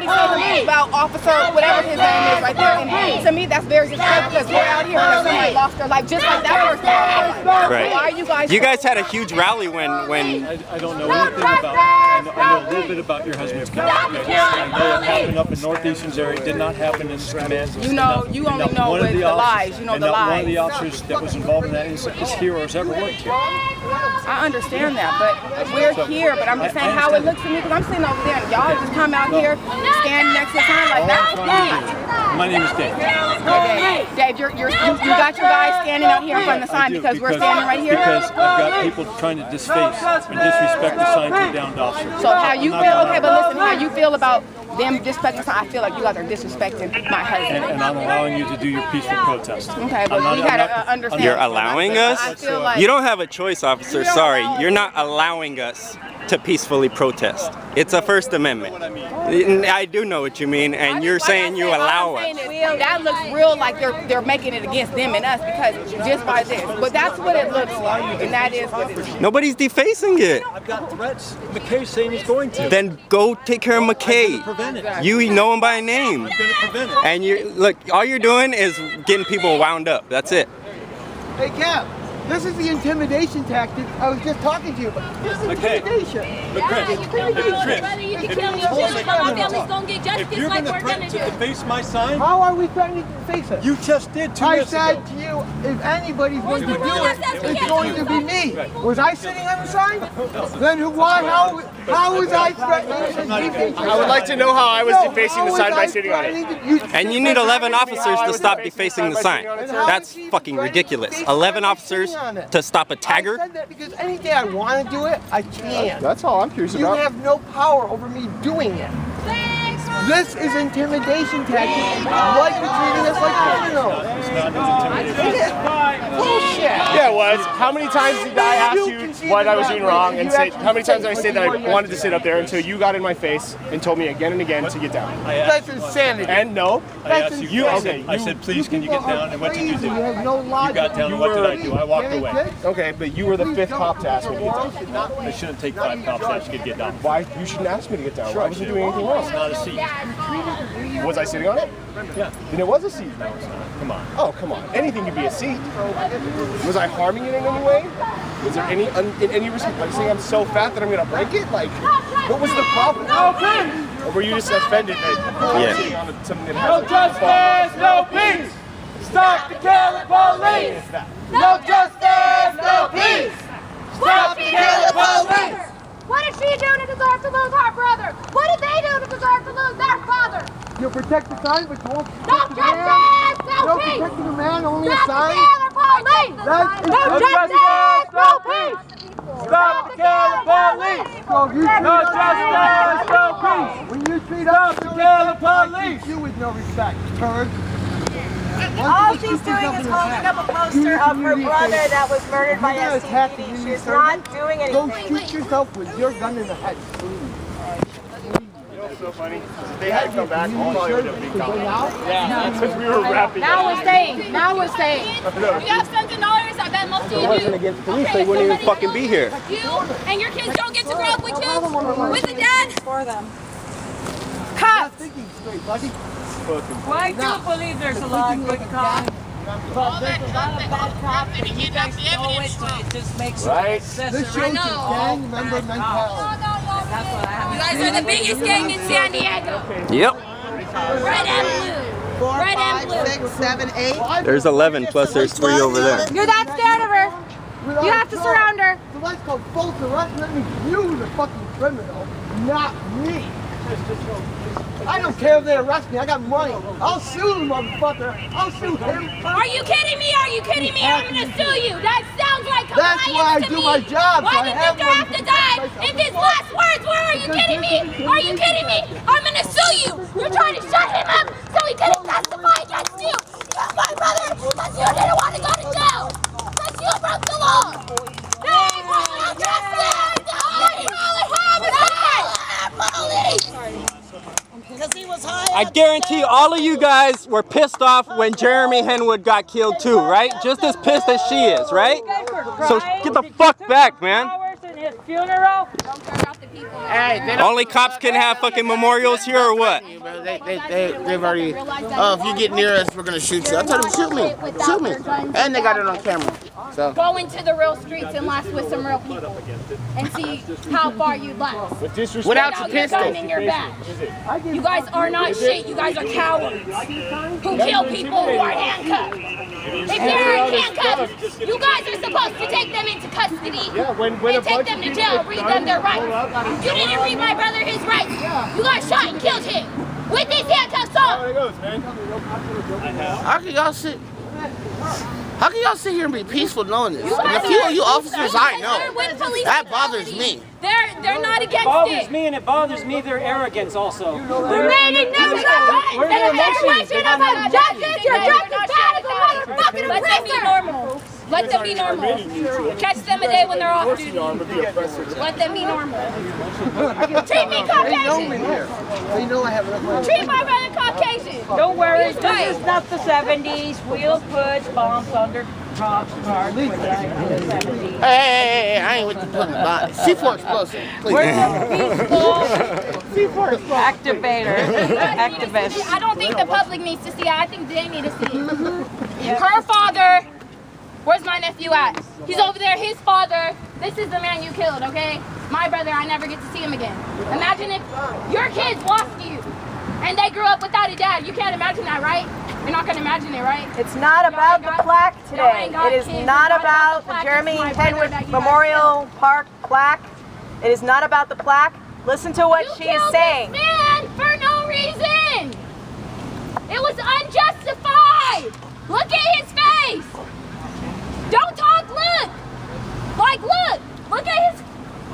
said to me about officer, whatever his name is right there. And to me, that's very disrespectful because we're out here because somebody lost their life just like that person. Right. Why are you guys? You guys had a huge rally when I don't know anything about, I know a little bit about your husband's case. I know it happened up in Northeastern's area, did not happen in this command. You know, you only know with the lies. You know the lies. One of the officers that was involved in that incident is here or has ever worked here. I understand that, but we're here. But I'm just saying how it looks to me because I'm sitting over there and y'all just come out here, stand next to the sign like that. My name is Dave. Dave, you got your guys standing out here in front of the sign because we're standing right here. Because I've got people trying to disface and disrespect the sign to down officers. So how you feel? Okay, but listen, how you feel about them disrespecting the sign? I feel like you guys are disrespecting my husband. And I'm allowing you to do your peaceful protest. Okay, but we gotta understand. You're allowing us? I feel like You don't have a choice, officer. Sorry, you're not allowing us to peacefully protest. It's a First Amendment. I do know what you mean, and you're saying you allow us. That looks real like they're making it against them and us because just by this. But that's what it looks like, and that is what it is. Nobody's defacing it. I've got threats. McKay's saying he's going to. Then go take care of McKay. Prevent it. You know him by name. I'm going to prevent it. And look, all you're doing is getting people wound up. That's it. Hey, Cap, this is the intimidation tactic I was just talking to you about. This is intimidation. Yeah, you kill my brother, you can kill me too, but my family's gonna get justice like we're gonna do. To deface my sign, How are we threatening to face it? you just did 2 I minutes said ago. to you, if anybody's going to do Well, it, that's it's okay. going to be me. Was I sitting on the sign? Then how was I threatening to defacing? I would like to know how I was defacing the sign by sitting on it. And you need 11 officers to stop defacing the sign. That's fucking ridiculous. 11 officers to stop a I tagger? said that because any day I want to do it, I can. That's all I'm curious You about. have no power over me doing it. Thanks This is intimidation tactic. Like you're treating us like criminals. Bullshit. Yeah, it was. How many times did I ask you what I was doing wrong and say? How many times did I say that I wanted to sit up there until you got in my face and told me again and again to get down? That's insanity. And no, I asked you. I said, please, can you get down? And what did you do? You have no You logic. got down. And what did I do? I walked away. okay, but you were the 5th cop to ask me to get down. I shouldn't take 5 cops to ask you to get down. Why? You shouldn't ask me to get down. I wasn't doing anything It's wrong. not a seat. Was I sitting on it? Yeah. Then it was a seat. No, it's not. Come on. Oh, come on. Anything could be a seat. Was I harming it in any way? Was there any in any respect? Like saying I'm so fat that I'm gonna break it? Like, what was the problem? Or were you just offended that I'm sitting on something that has No justice, no peace. Stop the killing police. No justice, no peace. Stop the killing police. What did she do to deserve to lose her brother? What did they do to deserve to lose their father? You protect the sign, but you won't No protect the man. justice, no No peace. protecting the man, only a Stop the sign. killing police. That's No justice, no peace. Stop the killing police. So if you No justice, no peace. when you treat Stop us, the killing police. you with no respect, turd. All she's doing is holding up a poster of her brother that was murdered by SDPD. She's not doing Go anything. shoot yourself with your gun in the head. so funny? They had to come back. Probably would have been gone. Yeah, because we were wrapping Now up. we're staying. Now we're staying. You have sons and daughters, I bet most of you do. wasn't against police, they wouldn't even fucking be here. You and your kids don't get to grow up with you, with a dad. For them. Not thinking straight, buddy. Why do believe there's a lot of good cops? There's a lot of bad cops, and you guys know it, so it just makes Right? sense. This shows you gang member mentality. You guys are the biggest gang in San Diego. Yep. Red and blue. 4, Red and 5, blue. 6, 7, 8. There's 11 plus there's 3 over there. You're that scared of her. You have to surround her. So let's go false arrest. Let me you, the fucking criminal, not me. I don't care if they arrest me. I got money. I'll sue the motherfucker. I'll sue him. Are you kidding me? Are you kidding me? I'm gonna sue you. That sounds like compliance That's why I to do me. my job. Why so I did have Victor money have to to die protect in myself. his last words? Where are you kidding me? Are you kidding me? I'm gonna sue you. You're trying to shut him up so he couldn't testify against you. You're my brother because you didn't want to go to jail. Because you broke the law. They want justice. They really have it. Police. Because he was high. I guarantee all of you guys were pissed off when Jeremy Henwood got killed too, right? Just as pissed as she is, right? So get the fuck back, man. His funeral. Only cops can have fucking memorials here or what? They've already, oh, if you get near us, we're going to shoot you. I told them, shoot me. Shoot me. And they got it on camera. So. Go into the real streets and last with some real people and see how far you last. Without your pistol. Gun in your back. You guys are not shit. You guys are cowards who kill people who are handcuffed. If they're handcuffed, you guys are supposed to take them into custody and take them to jail, read them their rights. You didn't read my brother his rights. You guys shot and killed him with these handcuffs on. How can y'all sit here and be peaceful knowing this? And a few of you officers I know, that bothers me. They're not against bothers me, and it bothers me their arrogance also. Remaining neutral and a situation of injustice. Your justice bad as a motherfucking Let them be normal. Let them be normal. Catch them a day when they're off duty. Let them be normal. Treat me Caucasian. They know I have enough money. Treat my brother Caucasian. Don't worry, He's this white. is not the 70s. We'll put bombs under cops' cars with that in the 70s. Hey, I ain't with the putting body. C4 explosive, please. We're the peaceful activators, activists. I don't think the public needs to see it. I think they need to see it. Her father, where's my nephew at? He's over there, his father. This is the man you killed, okay? My brother, I never get to see him again. Imagine if your kids lost you and they grew up without a dad. You can't imagine that, right? You're not gonna imagine it, right? It's not about the plaque today. It is not about the Jeremy Henwood Memorial Park plaque. It is not about the plaque. Listen to what she is saying. This man for no reason. It was unjustified. Look at his face. Don't talk, look. Like, look at his,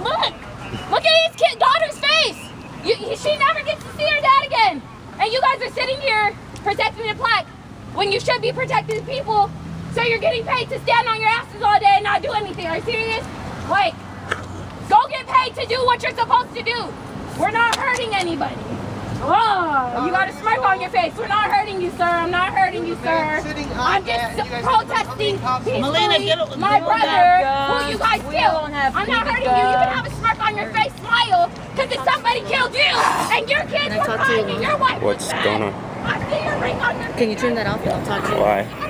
look at his daughter's face. She never gets to see her dad again. And you guys are sitting here protecting the plaque when you should be protecting the people. So you're getting paid to stand on your asses all day and not do anything. Are you serious? Like, go get paid to do what you're supposed to do. We're not hurting anybody. Oh, you got a smirk on your face. We're not hurting you, sir. I'm not hurting you, sir. I'm just protesting peacefully my brother, who you guys killed. I'm not hurting you. You can have a smirk on your face, smile, because if somebody killed you and your kids were crying and your wife was dead. What's going on? I see your ring on your face. Can you turn that off and I'll talk to you? Why?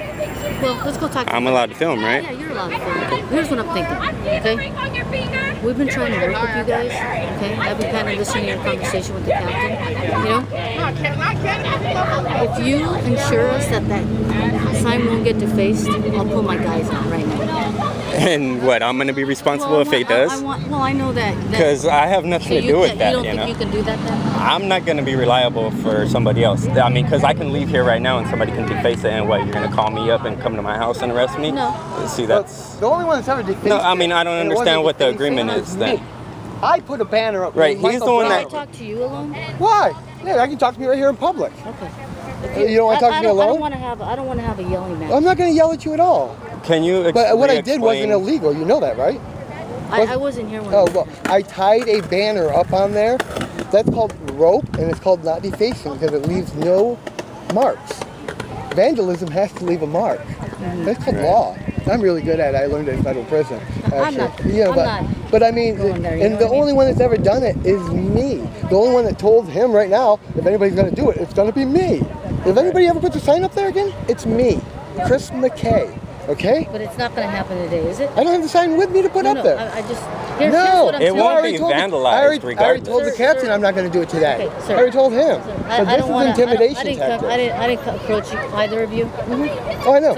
Well, let's go talk to I'm allowed to film, right? Yeah, you're allowed to film. Here's what I'm thinking, okay? We've been trying to work with you guys, okay? I've been kind of listening to your conversation with the captain, you know? If you ensure us that that sign won't get defaced, I'll pull my guys out right now. And what, I'm going to be responsible if it does? Well, I know that. Because I have nothing to do with that, you don't think you can do that then? I'm not going to be reliable for somebody else. I mean, because I can leave here right now and somebody can deface it, and what, you're going to call me up and come to my house and arrest me? No. See, that's... The only one that's ever defaced. No, I mean, I don't understand what the agreement is then. I put a banner up. Right, he's the one that... Can I talk to you alone? Why? Yeah, I can talk to me right here in public. Okay. You don't want to talk to me alone? I don't want to have a yelling match. I'm not going to yell at you at all. Can you But what I did wasn't illegal. You know that, right? I wasn't here when... Oh, well, I tied a banner up on there. That's called rope, and it's called not defacing because it leaves no marks. Vandalism has to leave a mark. That's called law. I'm really good at it. I learned it in federal prison. But I mean, and the only one that's ever done it is me. The only one that told him right now, if anybody's going to do it, it's going to be me. If anybody ever puts a sign up there again, it's me, Chris McKay. Okay? But it's not going to happen today, is it? I don't have the sign with me to put up there. I just... Here's what I'm it won't be vandalized regardless. I already told the captain I'm not going to do it today. Okay, sir. I already told him. I But this is intimidation tactic. I didn't approach you, either of you. Oh, I know.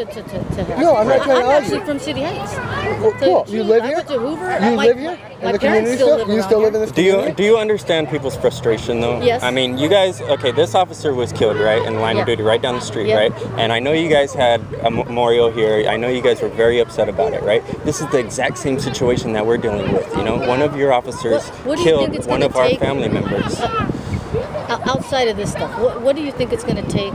No, I'm not trying to I'm argue. actually from City Heights. Well, cool. You live here? I went to Hoover. You live here? In the community still? You still live in this community? Do you understand people's frustration though? Yes. I mean, you guys, okay, this officer was killed, right, in the line of duty, right down the street, right? And I know you guys had a memorial here. I know you guys were very upset about it, right? This is the exact same situation that we're dealing with, you know? One of your officers killed one of our family members. Outside of this stuff, what do you think it's going to take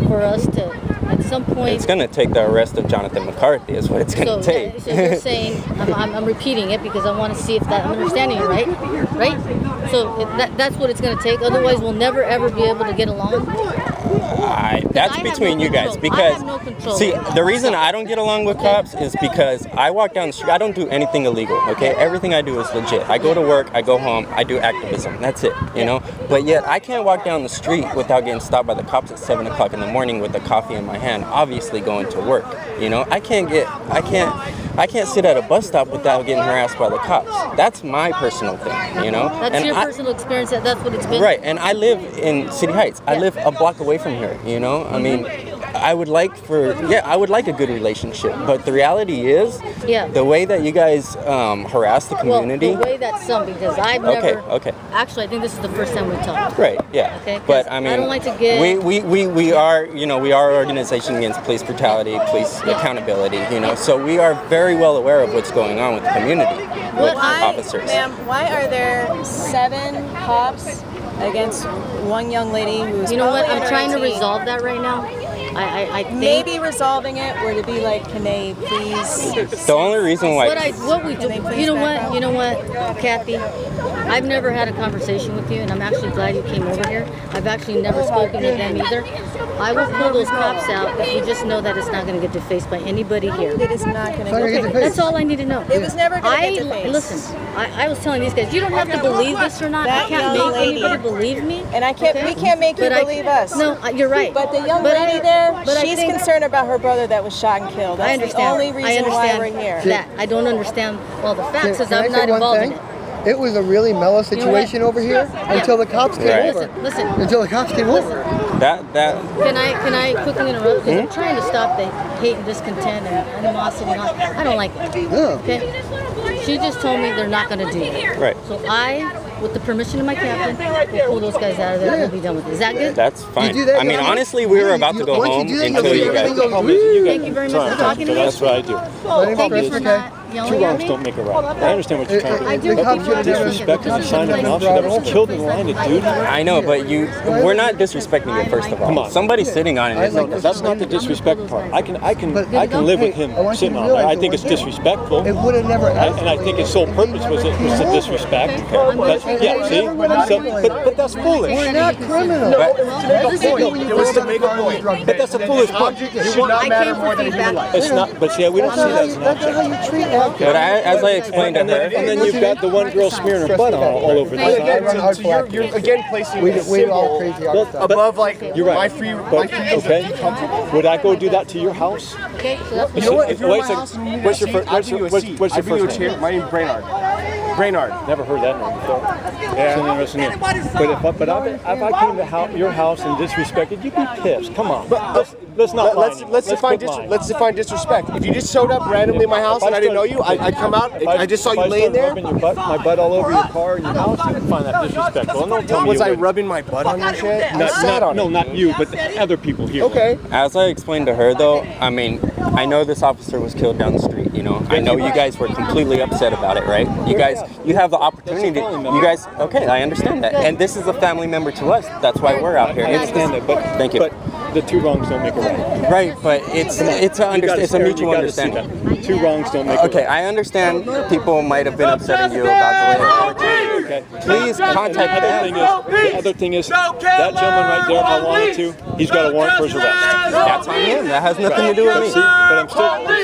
for us to, at some point... It's going to take the arrest of Jonathan McCarthy is what it's going to take. So you're saying, I'm repeating it because I want to see if that I'm understanding it right? Right? So that's what it's going to take. Otherwise, we'll never, ever be able to get along. That's between you guys, because see, the reason I don't get along with cops is because I walk down the street. I don't do anything illegal, okay? Everything I do is legit. I go to work, I go home, I do activism. That's it, you know? But yet I can't walk down the street without getting stopped by the cops at 7 o'clock in the morning with a coffee in my hand, obviously going to work, you know? I can't sit at a bus stop without getting harassed by the cops. That's my personal thing, you know? That's your personal experience, that's what it's been? Right, and I live in City Heights. I live a block away from here, you know? I mean, I would like a good relationship, but the reality is, the way that you guys harass the community. Well, the way that some, because I've never. Okay. Actually, I think this is the first time we talked. Right. Yeah. Okay. But I mean, I don't like to get. We are, you know, we are an organization against police brutality, police accountability, you know. So we are very well aware of what's going on with the community, with officers. Ma'am, why are there 7 cops against one young lady who's... You know what? I'm trying to resolve that right now. I think maybe resolving it were to be like, can they please... The only reason why... What we do, you know what, Cathy? I've never had a conversation with you, and I'm actually glad you came over here. I've actually never spoken to them either. I will pull those cops out if you just know that it's not going to get defaced by anybody here. It is not going to get defaced. That's all I need to know. It was never going to get defaced. Listen, I was telling these guys, you don't have to believe this or not. I can't make anybody believe me. And we can't make you believe us. No, you're right. But the young lady there, she's concerned about her brother that was shot and killed. That's the only reason why we're here. That I don't understand all the facts because I'm not involved in it. It was a really mellow situation over here until the cops came over. Listen. Until the cops came over. Can I quickly interrupt? Because I'm trying to stop the hate and discontent and animosity. I don't like it. Okay. She just told me they're not going to do it. Right. So with the permission of my captain, will pull those guys out of there and we'll be done with it. Is that good? That's fine. I mean, honestly, we were about to go home until you guys... Thank you very much for talking to me. That's what I do. Thank you for not... yelling Two at wrongs me. don't make a right. I understand what you're trying to do. I do. But disrespect is a sign of an officer that was killed in the line of duty. I know, but we're not disrespecting it, first of all. Come on. Somebody's sitting on it. No, that's not the disrespect part. I can live with him sitting on it. I think it's disrespectful. It would have never happened. And I think his sole purpose was to disrespect. Yeah, see? But that's foolish. We're not criminals. It was to make a point. But that's a foolish point. It should not matter more than a human life. It's not, but see, we don't see that as an That's not how object. you treat actors. But as I explained to her, And then you've got the one girl smearing her butt all over the side. So you're again placing a We all symbol crazy stuff. above like You're right. my free But, is okay. to be comfortable. Would I go do that to your house? Okay, so that's You know what? If you're in Wait my a second. house and you need What's a your seat, fir- I'll give you a seat. what's your I'll give you a first chair. name? My name's Brainard. Brainard. Never heard that name before. It's an interesting name. But if I came to your house and disrespected, you'd be pissed. Come on. Let's not lie. Let's define disrespect. If you just showed up randomly in my house and I didn't know you, I'd come out. I just saw you laying there. My butt all over your car and your house, you would find that disrespectful. And don't tell me Was I would. rubbing my butt on your shit? No, not you, but the other people here. Okay. as I explained to her, though, I mean, I know this officer was killed down the street. You know, I know you guys were completely upset about it, right? You have the opportunity. You guys, okay, I understand that. And this is a family member to us. That's why we're out here. I understand that, but Thank you. But the two wrongs don't make a right. Right, but it's a mutual understanding. Two wrongs don't make a right. Okay, I understand people might have been upsetting you about the way they Okay. Please contact them. The other thing is, that gentleman right there, if I wanted to, he's got a warrant for his arrest. That's on him. That has nothing to do with me. See, but I'm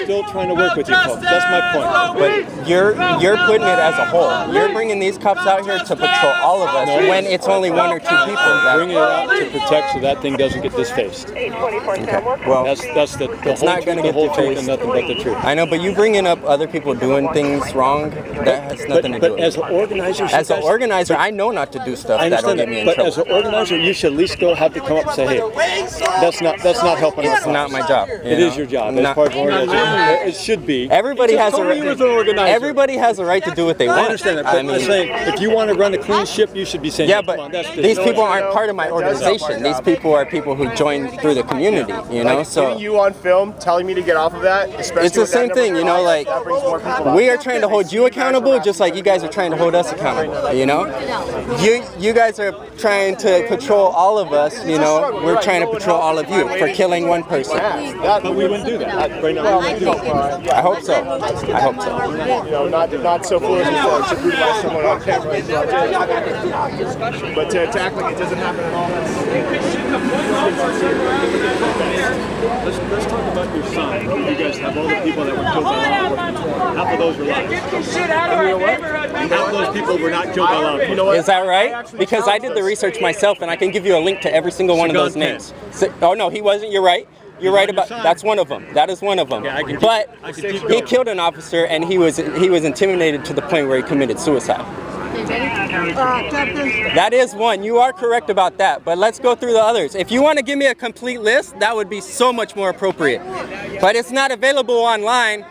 still trying to work with you folks. That's my point. But you're putting it as a whole. You're bringing these cops out here to patrol all of us when it's only one or two people. I'm bringing it out to protect so that thing doesn't get disfaced. Okay. Well, That's the it's whole not truth, going to the get whole truth, defaced. and nothing but the truth. I know, but you bringing up other people doing things wrong, that has nothing to do But with as it. an organizer, As an organizer, I know not to do stuff I that'll understand get me in that, but trouble. as an organizer, you should at least have to come up and say, "Hey, that's not helping." It's not my job. It is your job. That's Not- part of organization. It should be. Everybody has a told me you was an right. organizer. Everybody has a right to do what they want. I understand that, but I'm saying if you want to run a clean ship, you should be saying, Yeah, "Hey, but come on, that's these people aren't part of my organization. These people are people who joined through the community, you know. Like, So getting you on film, telling me to get off of that, especially it's the with that same number thing, you of know. calls, Like that brings more people out. we are trying to hold you accountable, just like you guys are trying to hold us accountable. You know, you guys are trying to patrol all of us. You know, we're trying to patrol all of you for killing one person. But we wouldn't do that right now. We wouldn't do that. I hope so. I hope so. You know, not so foolish as to brutalize someone on camera. But to act like it doesn't happen at all, Let's talk about your son. You guys have all the people that were killed by law enforcement. Half of those were liars. Half of those people were not killed by law enforcement. you know what? Is that right? Because I did the research myself, and I can give you a link to every single one of those names. Oh no, he wasn't. You're right. You're right about that's one of them. That is one of them. But he killed an officer, and he was intimidated to the point where he committed suicide. That is one. You are correct about that. But let's go through the others. If you want to give me a complete list, that would be so much more appropriate. But it's not available online.